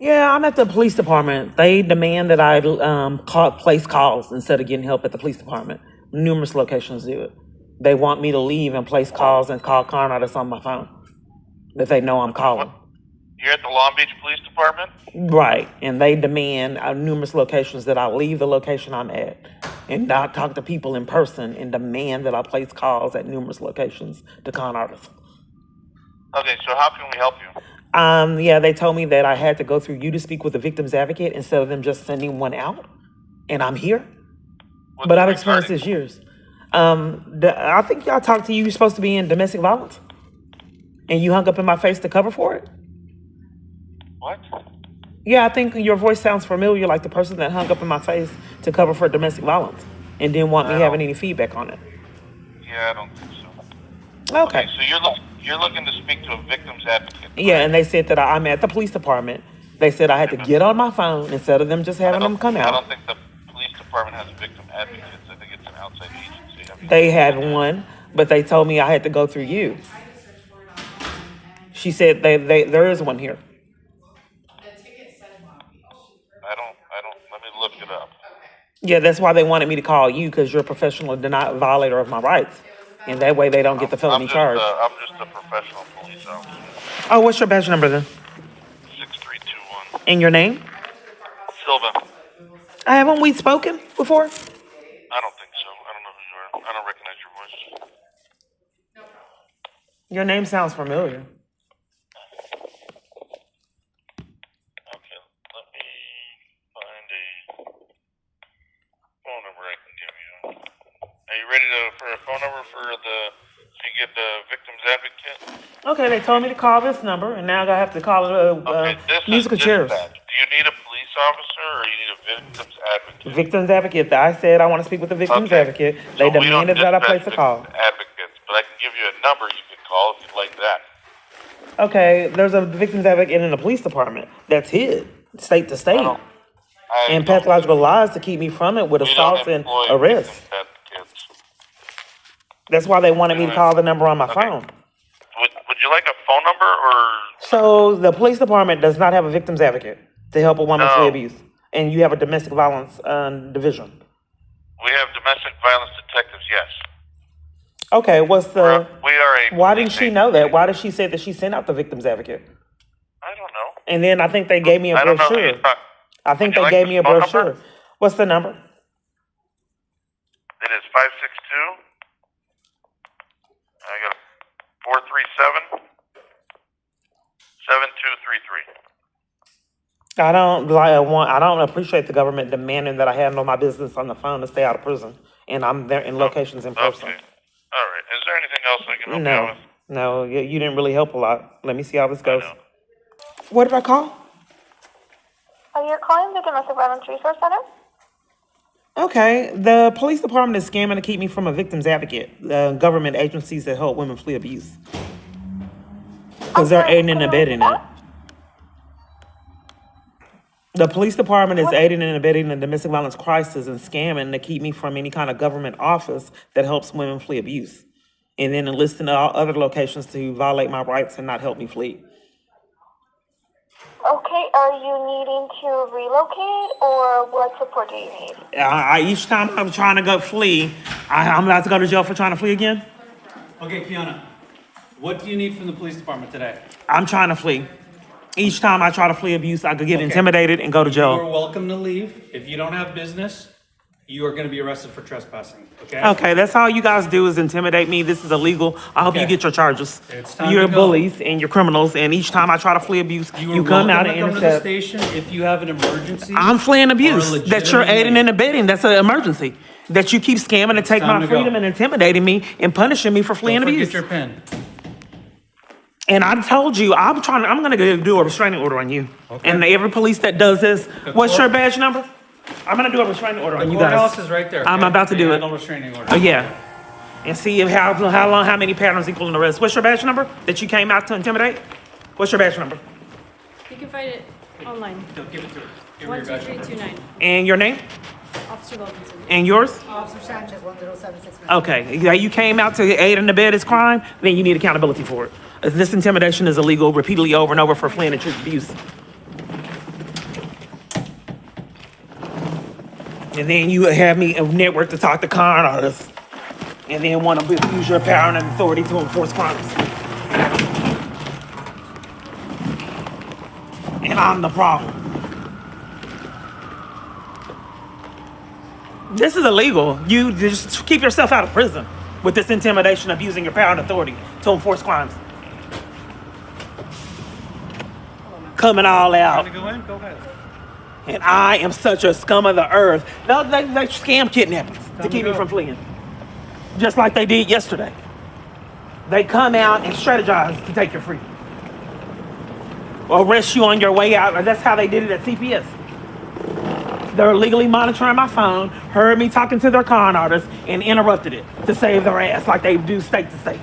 Yeah, I'm at the police department. They demand that I place calls instead of getting help at the police department. Numerous locations do it. They want me to leave and place calls and call car artists on my phone that they know I'm calling. What? You're at the Long Beach Police Department? Right, and they demand numerous locations that I leave the location I'm at and not talk to people in person and demand that I place calls at numerous locations to con artists. Okay, so how can we help you? Yeah, they told me that I had to go through you to speak with the victim's advocate instead of them just sending one out, and I'm here. But I've experienced this years. I think y'all talked to you. You're supposed to be in domestic violence, and you hung up in my face to cover for it. What? Yeah, I think your voice sounds familiar, like the person that hung up in my face to cover for domestic violence and didn't want me having any feedback on it. Yeah, I don't think so. Okay. So you're looking to speak to a victim's advocate. Right? Yeah, and they said that I'm at the police department. They said I had to get on my phone instead of them just having them come out. I don't think the police department has victim advocates. I think it's an outside agency. They had one, but they told me I had to go through you. She said there is one here. Let me look it up. Yeah, that's why they wanted me to call you, because you're a professional violator of my rights. And that way they don't get the felony charge. I'm just a professional police officer. Oh, what's your badge number then? 6321. And your name? Silva. Haven't we spoken before? I don't think so. I don't know who you are. I don't recognize your voice. Your name sounds familiar. Okay, let me find a phone number I can give you. Are you ready for a phone number so you get the victim's advocate? Okay, they told me to call this number, and now I have to call it musical chairs. Do you need a police officer or you need a victim's advocate? Victim's advocate. I said I want to speak with the victim's advocate. They demanded that I place a call. Advocates, but I can give you a number you can call if you'd like that. Okay, there's a victim's advocate in the police department. That's hid, state to state. And pathological lies to keep me from it with assaults and arrests. That's why they wanted me to call the number on my phone. Would you like a phone number or? So the police department does not have a victim's advocate to help a woman flee abuse, and you have a domestic violence division. We have domestic violence detectives, yes. Okay, what's the? We are a. Why didn't she know that? Why did she say that she sent out the victim's advocate? I don't know. And then I think they gave me a brochure. I think they gave me a brochure. What's the number? It is 562. I got 437 7233. I don't appreciate the government demanding that I handle my business on the phone to stay out of prison, and I'm there in locations in person. Okay. All right. Is there anything else I can help you with? No, you didn't really help a lot. Let me see how this goes. What did I call? You're calling the Domestic Violence Resource Center? Okay, the police department is scamming to keep me from a victim's advocate, the government agencies that help women flee abuse. Because they're aiding and abetting it. The police department is aiding and abetting the domestic violence crisis and scamming to keep me from any kind of government office that helps women flee abuse. And then enlisting all other locations to violate my rights and not help me flee. Okay, are you needing to relocate or what support do you need? Each time I'm trying to go flee, I'm about to go to jail for trying to flee again. Okay, Kiana, what do you need from the police department today? I'm trying to flee. Each time I try to flee abuse, I could get intimidated and go to jail. You are welcome to leave. If you don't have business, you are going to be arrested for trespassing, okay? Okay, that's all you guys do is intimidate me. This is illegal. I hope you get your charges. It's time You're to go. bullies and you're criminals, and each time I try to flee abuse, you come out and come to the intercept. station if you have an emergency. I'm fleeing abuse or a that you're aiding and abetting. That's an emergency. That you keep scamming to take time my to go. freedom and intimidating me and punishing me for fleeing Don't abuse. forget your pen. And I told you, I'm going to do a restraining order on you. Okay. And every police that does this, what's your badge number? I'm going to do a restraining order on you guys. The courthouse is right there. I'm about to do it. No restraining order. Oh, yeah. And see how many patterns equal an arrest. What's your badge number that you came out to intimidate? What's your badge number? You can find it online. No, give it to her. Give her your badge number. 12329. And your name? Officer Wilkinson. And yours? Officer Sanchez 1076. Okay. Yeah, you came out to aid and abet this crime, then you need accountability for it. This intimidation is illegal repeatedly over and over for fleeing and abuse. And then you have me a network to talk to con artists, and then want to use your power and authority to enforce crimes. And I'm the problem. This is illegal. You just keep yourself out of prison with this intimidation of using your power and authority to enforce crimes. Coming all out. Want to go in? Go ahead. And I am such a scum of the earth. No, they scam kidnappings to keep me from fleeing. Just like they did yesterday. They come out and strategize to take your freedom. Or arrest you on your way out. Or that's how they did it at CPS. They're illegally monitoring my phone, heard me talking to their con artists, and interrupted it to save their ass like they do state to state.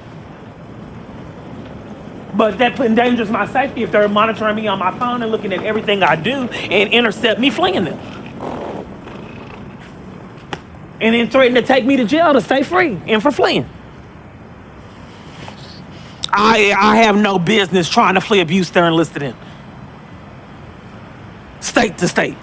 But that endangers my safety if they're monitoring me on my phone and looking at everything I do and intercept me fleeing them. And then threaten to take me to jail to stay free and for fleeing. I have no business trying to flee abuse they're enlisted in. State to state.